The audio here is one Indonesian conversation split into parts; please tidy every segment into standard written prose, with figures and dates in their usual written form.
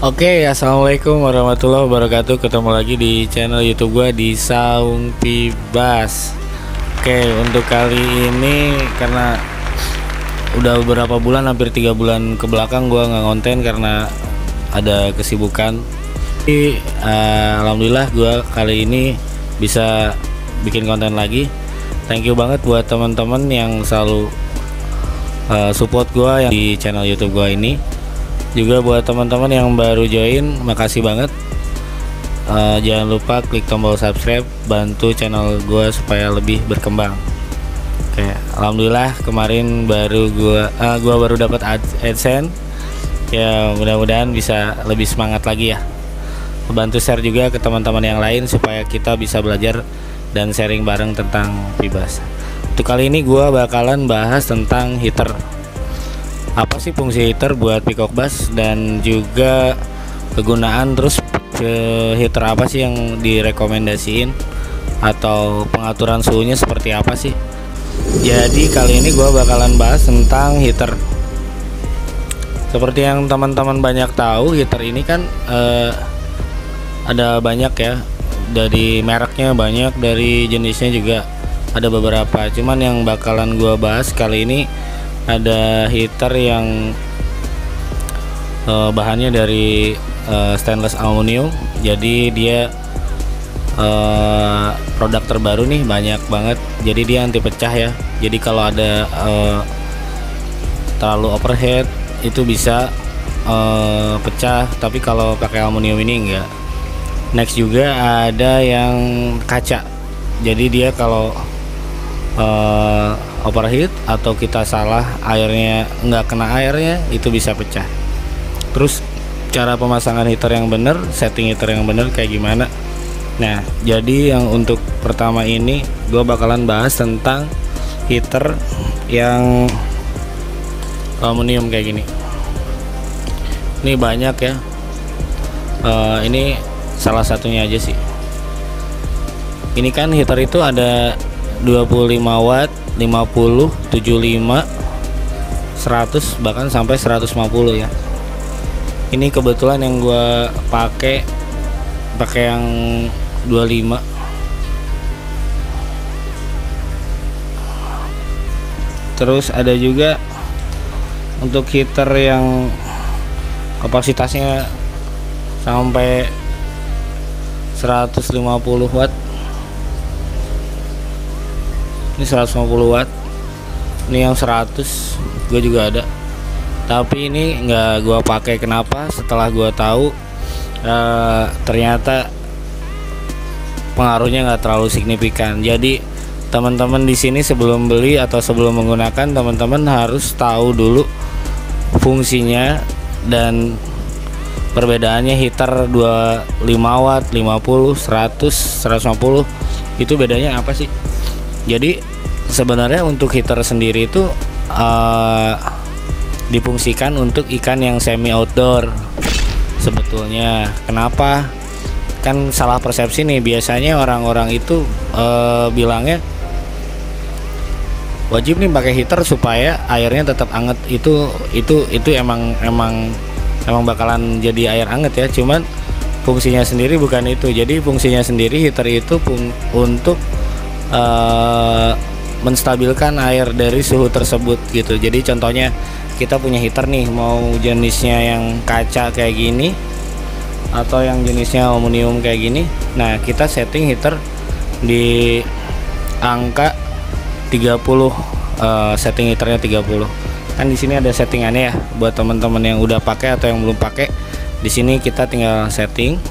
Oke, assalamualaikum warahmatullahi wabarakatuh. Ketemu lagi di channel YouTube gue di Saung Pibas. Oke, untuk kali ini karena udah beberapa bulan, hampir 3 bulan ke belakang gue nggak konten karena ada kesibukan. Jadi, alhamdulillah gue kali ini bisa bikin konten lagi. Thank you banget buat teman-teman yang selalu support gue yang di channel YouTube gue ini. Juga buat teman-teman yang baru join, makasih banget. Jangan lupa klik tombol subscribe, bantu channel gue supaya lebih berkembang. Oke, alhamdulillah kemarin gua baru dapat AdSense. Ya, mudah-mudahan bisa lebih semangat lagi ya. Bantu share juga ke teman-teman yang lain supaya kita bisa belajar dan sharing bareng tentang Pibas. Untuk kali ini gue bakalan bahas tentang heater. Apa sih fungsi heater buat peacock bass, dan juga kegunaan, terus heater apa sih yang direkomendasiin atau pengaturan suhunya seperti apa sih. Jadi kali ini gue bakalan bahas tentang heater. Seperti yang teman-teman banyak tahu, heater ini kan ada banyak ya, dari mereknya banyak, dari jenisnya juga ada beberapa. Cuman yang bakalan gue bahas kali ini ada heater yang bahannya dari stainless aluminium. Jadi dia produk terbaru nih, banyak banget. Jadi dia anti pecah ya. Jadi kalau ada terlalu overhead itu bisa pecah, tapi kalau pakai aluminium ini enggak. Next juga ada yang kaca. Jadi dia kalau overheat atau kita salah, airnya nggak kena airnya, itu bisa pecah. Terus cara pemasangan heater yang bener, setting heater yang bener kayak gimana. Nah, jadi yang untuk pertama ini gue bakalan bahas tentang heater yang aluminium kayak gini. Ini banyak ya, ini salah satunya aja sih. Ini kan heater itu ada 25 watt, 50, 75, 100, bahkan sampai 150 ya. Ini kebetulan yang gue pakai yang 25. Terus ada juga untuk heater yang kapasitasnya sampai 150 watt. Ini 150 watt. Ini yang 100 gue juga ada, tapi ini nggak gue pakai. Kenapa? Setelah gue tahu ternyata pengaruhnya nggak terlalu signifikan. Jadi teman-teman di sini sebelum beli atau sebelum menggunakan, teman-teman harus tahu dulu fungsinya dan perbedaannya. Heater 25 watt, 50, 100, 150 itu bedanya apa sih? Jadi sebenarnya untuk heater sendiri itu difungsikan untuk ikan yang semi outdoor sebetulnya. Kenapa? Kan salah persepsi nih, biasanya orang-orang itu bilangnya wajib nih pakai heater supaya airnya tetap anget. Itu emang bakalan jadi air anget ya. Cuman fungsinya sendiri bukan itu. Jadi fungsinya sendiri heater itu untuk menstabilkan air dari suhu tersebut gitu. Jadi contohnya kita punya heater nih, mau jenisnya yang kaca kayak gini atau yang jenisnya aluminium kayak gini. Nah, kita setting heater di angka 30, setting heaternya 30. Kan di sini ada settingannya ya buat teman-teman yang udah pakai atau yang belum pakai. Di sini kita tinggal setting.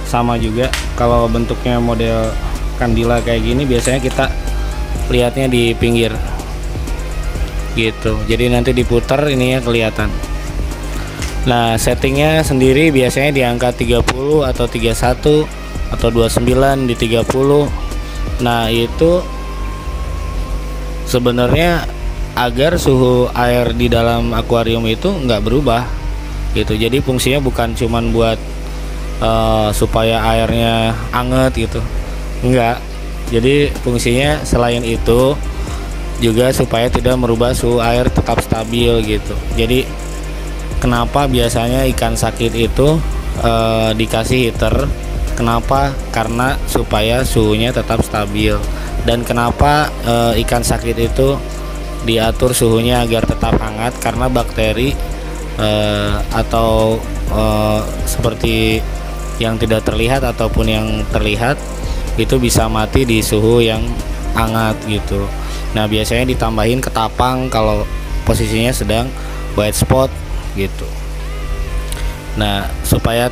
Sama juga kalau bentuknya model kandila kayak gini, biasanya kita lihatnya di pinggir gitu. Jadi nanti diputar ini ya kelihatan. Nah, settingnya sendiri biasanya di angka 30 atau 31 atau 29 di 30. Nah, itu sebenarnya agar suhu air di dalam akuarium itu nggak berubah gitu. Jadi fungsinya bukan cuman buat supaya airnya anget gitu, enggak. Jadi fungsinya selain itu juga supaya tidak merubah suhu air, tetap stabil gitu. Jadi kenapa biasanya ikan sakit itu dikasih heater. Kenapa? Karena supaya suhunya tetap stabil. Dan kenapa ikan sakit itu diatur suhunya agar tetap hangat? Karena bakteri atau seperti yang tidak terlihat ataupun yang terlihat itu bisa mati di suhu yang hangat gitu. Nah, biasanya ditambahin ketapang kalau posisinya sedang white spot gitu. Nah, supaya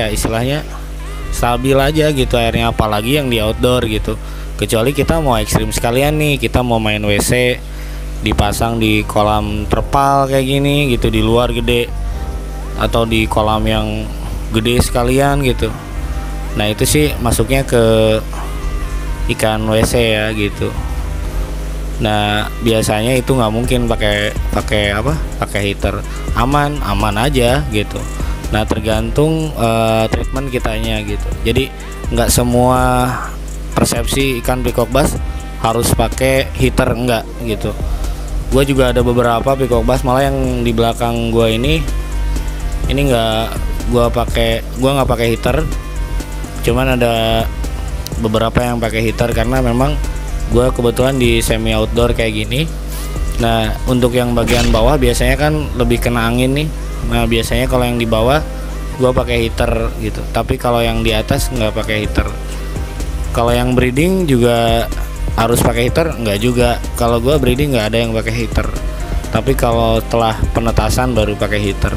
istilahnya stabil aja gitu airnya, apalagi yang di outdoor gitu. Kecuali kita mau ekstrim sekalian nih, kita mau main WC dipasang di kolam terpal kayak gini gitu, di luar gede atau di kolam yang gede sekalian gitu. Nah, itu sih masuknya ke ikan WC ya gitu. Nah, biasanya itu nggak mungkin pakai heater. Aman aja gitu. Nah, tergantung treatment kitanya gitu. Jadi nggak semua persepsi ikan peacock bass harus pakai heater, enggak gitu. Gue juga ada beberapa peacock bass malah yang di belakang gue ini nggak pakai heater. Cuman ada beberapa yang pakai heater karena memang gue kebetulan di semi outdoor kayak gini. Nah, untuk yang bagian bawah biasanya kan lebih kena angin nih. Nah, biasanya kalau yang di bawah gue pakai heater gitu. Tapi kalau yang di atas nggak pakai heater. Kalau yang breeding juga harus pakai heater? Nggak juga. Kalau gue breeding nggak ada yang pakai heater. Tapi kalau telah penetasan baru pakai heater.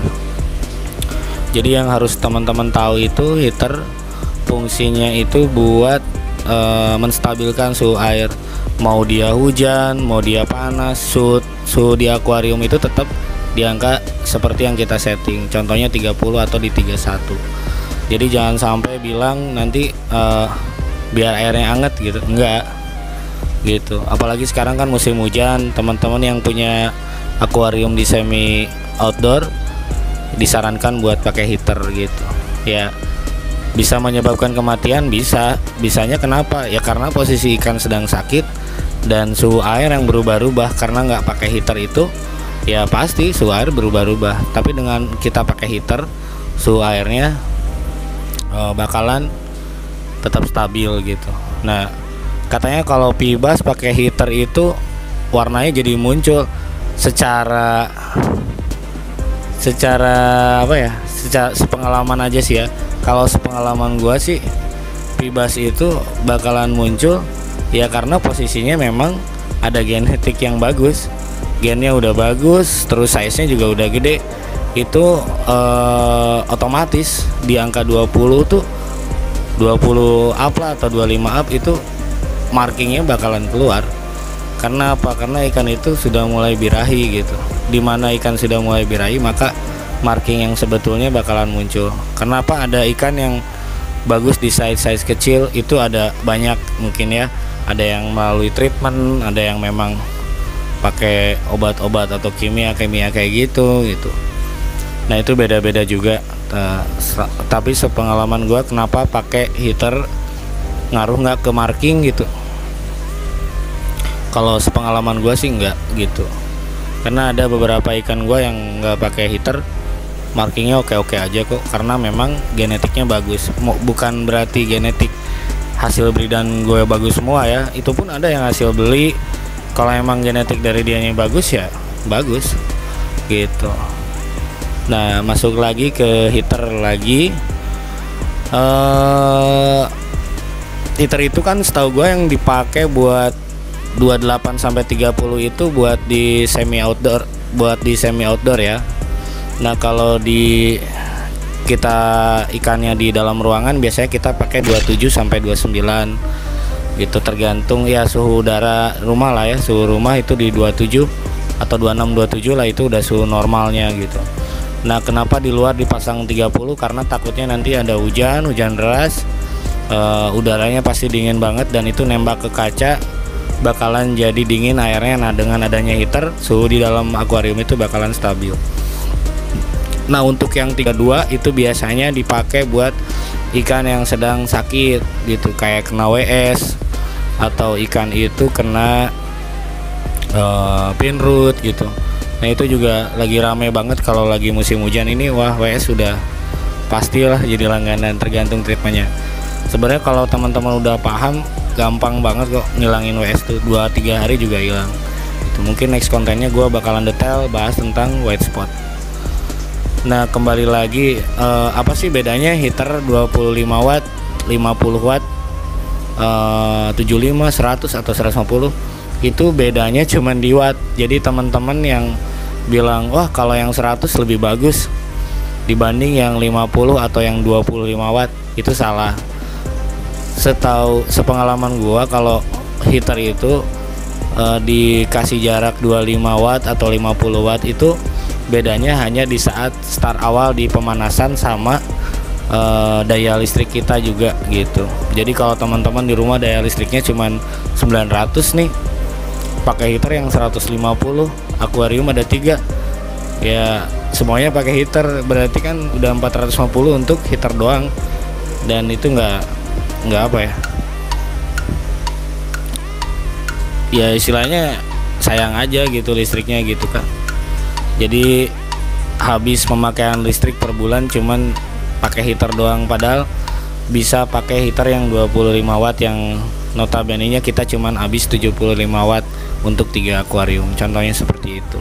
Jadi yang harus teman-teman tahu itu heater fungsinya itu buat menstabilkan suhu air. Mau dia hujan, mau dia panas, suhu di akuarium itu tetap di angka seperti yang kita setting. Contohnya 30 atau di 31. Jadi jangan sampai bilang nanti biar airnya anget gitu. Enggak gitu. Apalagi sekarang kan musim hujan, teman-teman yang punya akuarium di semi outdoor disarankan buat pakai heater gitu. Ya, bisa menyebabkan kematian, bisanya kenapa? Ya karena posisi ikan sedang sakit dan suhu air yang berubah-ubah. Karena nggak pakai heater itu ya pasti suhu air berubah-ubah. Tapi dengan kita pakai heater, suhu airnya bakalan tetap stabil gitu. Nah, katanya kalau pibas pakai heater itu warnanya jadi muncul secara sepengalaman aja sih ya. Kalau sepengalaman gua sih pibas itu bakalan muncul ya karena posisinya memang ada genetik yang bagus. Gennya udah bagus, terus size-nya juga udah gede. Itu otomatis di angka 20 tuh 20 up lah atau 25 up itu markingnya bakalan keluar. Karena apa? Karena ikan itu sudah mulai birahi gitu. Dimana ikan sudah mulai birahi maka marking yang sebetulnya bakalan muncul. Kenapa ada ikan yang bagus di size kecil itu ada banyak mungkin ya. Ada yang melalui treatment, ada yang memang pakai obat-obat atau kimia kayak gitu. Nah, itu beda-beda juga. Tapi sepengalaman gua kenapa pakai heater ngaruh nggak ke marking gitu? Kalau sepengalaman gua sih nggak gitu. Karena ada beberapa ikan gua yang nggak pakai heater, markingnya oke aja kok. Karena memang genetiknya bagus. Bukan berarti genetik hasil breedan gue bagus semua ya. Itu pun ada yang hasil beli. Kalau emang genetik dari dianya bagus ya bagus gitu. Nah, masuk lagi ke heater lagi. Heater itu kan setahu gue yang dipakai buat 28 sampai 30 itu buat di semi outdoor ya. Nah, kalau di kita ikannya di dalam ruangan biasanya kita pakai 27 sampai 29 gitu, tergantung ya suhu udara rumah lah ya. Suhu rumah itu di 27 atau 26 27 lah, itu udah suhu normalnya gitu. Nah, kenapa di luar dipasang 30? Karena takutnya nanti ada hujan deras, udaranya pasti dingin banget dan itu nembak ke kaca bakalan jadi dingin airnya. Nah, dengan adanya heater suhu di dalam akuarium itu bakalan stabil. Nah, untuk yang 32 itu biasanya dipakai buat ikan yang sedang sakit gitu, kayak kena WS atau ikan itu kena pinroot gitu. Nah itu juga lagi rame banget kalau lagi musim hujan ini. Wah, WS sudah pastilah jadi langganan, tergantung treatmentnya. Sebenarnya kalau teman-teman udah paham, gampang banget kok ngilangin WS tuh, 2-3 hari juga hilang. Itu mungkin next kontennya gue bakalan detail bahas tentang white spot. Nah kembali lagi, apa sih bedanya heater 25 watt, 50 watt, 75, 100 atau 150? Itu bedanya cuman di watt. Jadi teman-teman yang bilang wah kalau yang 100 lebih bagus dibanding yang 50 atau yang 25 watt, itu salah. Sepengalaman gua, kalau heater itu dikasih jarak 25 watt atau 50 watt itu bedanya hanya di saat start awal di pemanasan sama daya listrik kita juga gitu. Jadi kalau teman-teman di rumah daya listriknya cuman 900 nih, pakai heater yang 150, akuarium ada 3, ya semuanya pakai heater, berarti kan udah 450 untuk heater doang. Dan itu nggak apa ya istilahnya sayang aja gitu listriknya gitu kan. Jadi habis pemakaian listrik per bulan cuman pakai heater doang, padahal bisa pakai heater yang 25 watt yang notabene-nya kita cuman habis 75 watt untuk 3 akuarium, contohnya seperti itu.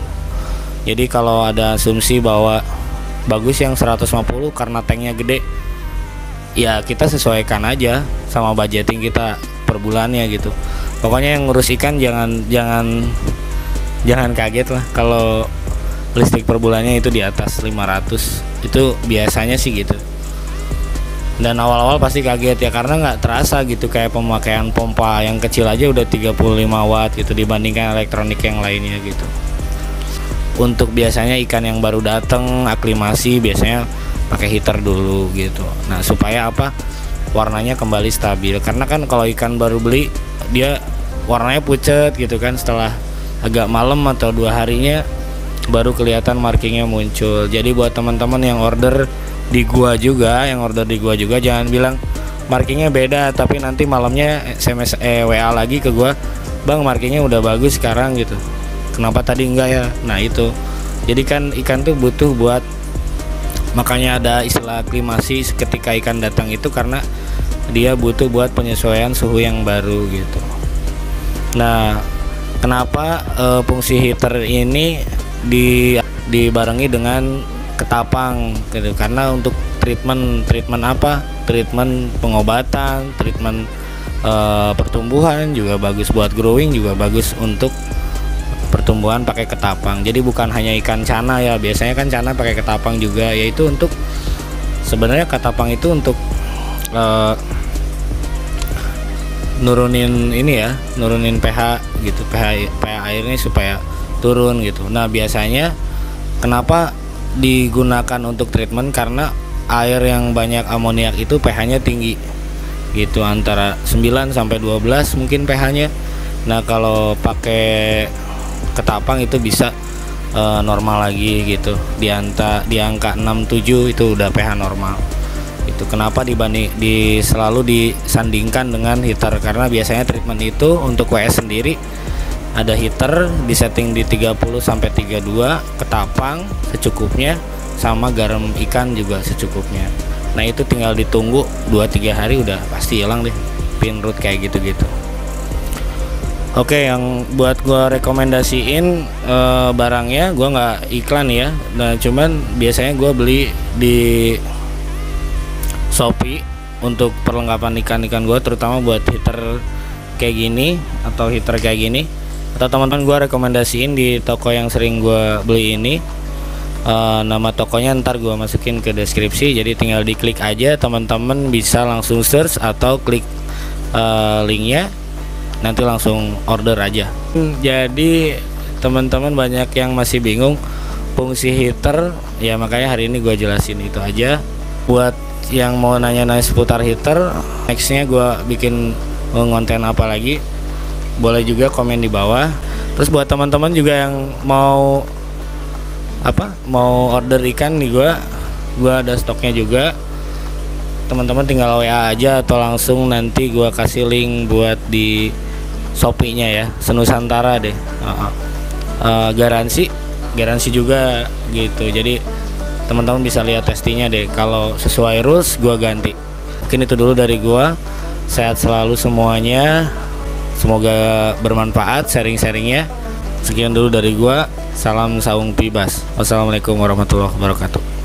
Jadi kalau ada asumsi bahwa bagus yang 150 karena tanknya gede, ya kita sesuaikan aja sama budgeting kita per bulannya gitu. Pokoknya yang ngurus ikan jangan kaget lah kalau listrik per bulannya itu di atas 500, itu biasanya sih gitu. Dan awal-awal pasti kaget ya, karena nggak terasa gitu, kayak pemakaian pompa yang kecil aja udah 35 watt gitu dibandingkan elektronik yang lainnya gitu. Untuk biasanya ikan yang baru datang aklimasi biasanya pakai heater dulu gitu. Nah supaya apa, warnanya kembali stabil, karena kan kalau ikan baru beli dia warnanya pucat gitu kan, setelah agak malam atau 2 harinya baru kelihatan markingnya muncul. Jadi buat teman-teman yang order di gua juga, jangan bilang markingnya beda tapi nanti malamnya SMS WA lagi ke gua, bang markingnya udah bagus sekarang gitu, kenapa tadi enggak ya. Nah itu jadi kan ikan tuh butuh buat, makanya ada istilah aklimasi ketika ikan datang itu karena dia butuh buat penyesuaian suhu yang baru gitu. Nah kenapa fungsi heater ini dibarengi dengan ketapang gitu, karena untuk treatment apa, treatment pengobatan, treatment pertumbuhan juga bagus, buat growing juga bagus untuk pertumbuhan pakai ketapang. Jadi bukan hanya ikan cana ya, biasanya kan cana pakai ketapang juga, yaitu untuk sebenarnya ketapang itu untuk nurunin ini ya, nurunin pH gitu, pH airnya supaya turun gitu. Nah biasanya kenapa digunakan untuk treatment, karena air yang banyak amoniak itu pH-nya tinggi gitu, antara 9 sampai 12 mungkin pH-nya. Nah kalau pakai ketapang itu bisa normal lagi gitu, di angka 6-7 itu udah pH normal. Itu kenapa selalu disandingkan dengan heater, karena biasanya treatment itu untuk WS sendiri ada heater disetting di 30 sampai 32, ketapang secukupnya, sama garam ikan juga secukupnya. Nah itu tinggal ditunggu 2-3 hari udah pasti hilang deh pin root kayak gitu-gitu. Oke, yang buat gua rekomendasiin barangnya, gua nggak iklan ya. Nah cuman biasanya gua beli di Shopee untuk perlengkapan ikan gua, terutama buat heater kayak gini atau heater kayak gini. Atau teman-teman gue rekomendasiin di toko yang sering gue beli ini, nama tokonya ntar gue masukin ke deskripsi, jadi tinggal diklik aja, teman-teman bisa langsung search atau klik linknya, nanti langsung order aja. Jadi teman-teman banyak yang masih bingung fungsi heater ya, makanya hari ini gue jelasin itu aja. Buat yang mau nanya-nanya seputar heater, nextnya gue bikin konten apa lagi, boleh juga komen di bawah. Terus buat teman-teman juga yang mau order ikan nih, gua ada stoknya juga. Teman-teman tinggal WA aja atau langsung nanti gua kasih link buat di Shopee-nya ya, Senusantara deh. Garansi garansi juga gitu. Jadi teman-teman bisa lihat testinya deh, kalau sesuai rules gua ganti. Mungkin itu dulu dari gua. Sehat selalu semuanya, semoga bermanfaat sharing-sharingnya. Sekian dulu dari gua. Salam Saung Pibas. Wassalamualaikum warahmatullahi wabarakatuh.